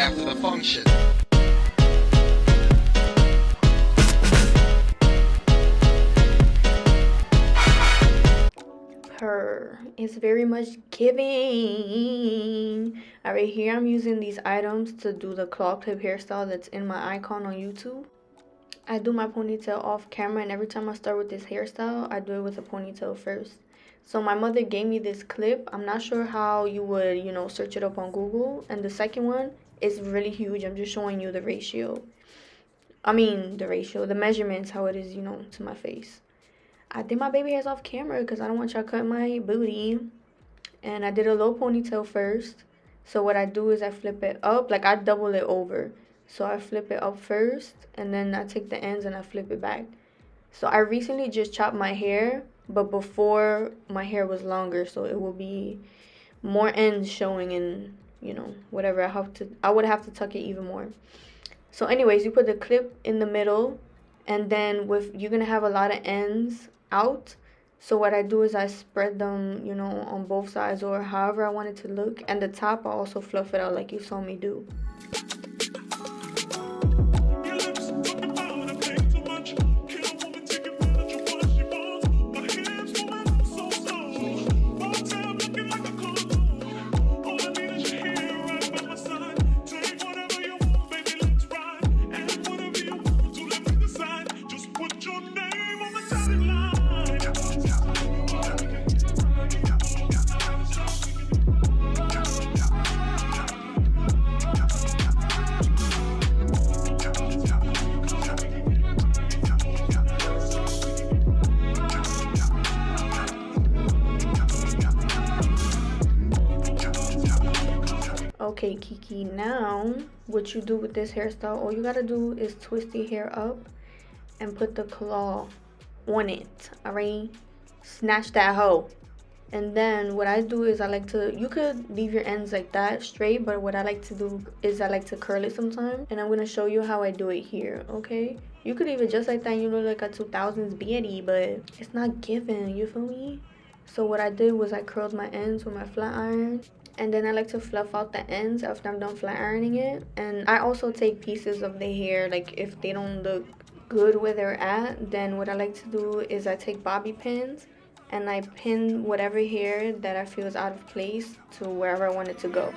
after the function. Purrrrr. It's very much giving. Alright, here I'm using these items to do the claw clip hairstyle that's in my icon on YouTube. I do my ponytail off camera, and every time I start with this hairstyle, I do it with a ponytail first. So my mother gave me this clip. I'm not sure how you would, search it up on Google. And the second one is really huge. I'm just showing you the ratio. The measurements, how it is, to my face. I did my baby hairs off camera because I don't want y'all cutting my booty. And I did a low ponytail first. So what I do is I flip it up, like I double it over. So I flip it up first, and then I take the ends and I flip it back. So I recently just chopped my hair, but before my hair was longer, so it will be more ends showing, and whatever. I would have to tuck it even more. So anyways, you put the clip in the middle, and then you're gonna have a lot of ends out. So what I do is I spread them, on both sides, or however I want it to look. And the top, I also fluff it out like you saw me do. Okay, Kiki, now what you do with this hairstyle, all you gotta do is twist your hair up and put the claw on it, alright? Snatch that hoe. And then what I do is you could leave your ends like that straight, but what I like to do is I like to curl it sometimes. And I'm gonna show you how I do it here, okay? You could leave it just like that, like a 2000s baddie, but it's not giving, you feel me? So what I did was I curled my ends with my flat iron. And then I like to fluff out the ends after I'm done flat ironing it. And I also take pieces of the hair, like if they don't look good where they're at, then what I like to do is I take bobby pins and I pin whatever hair that I feel is out of place to wherever I want it to go.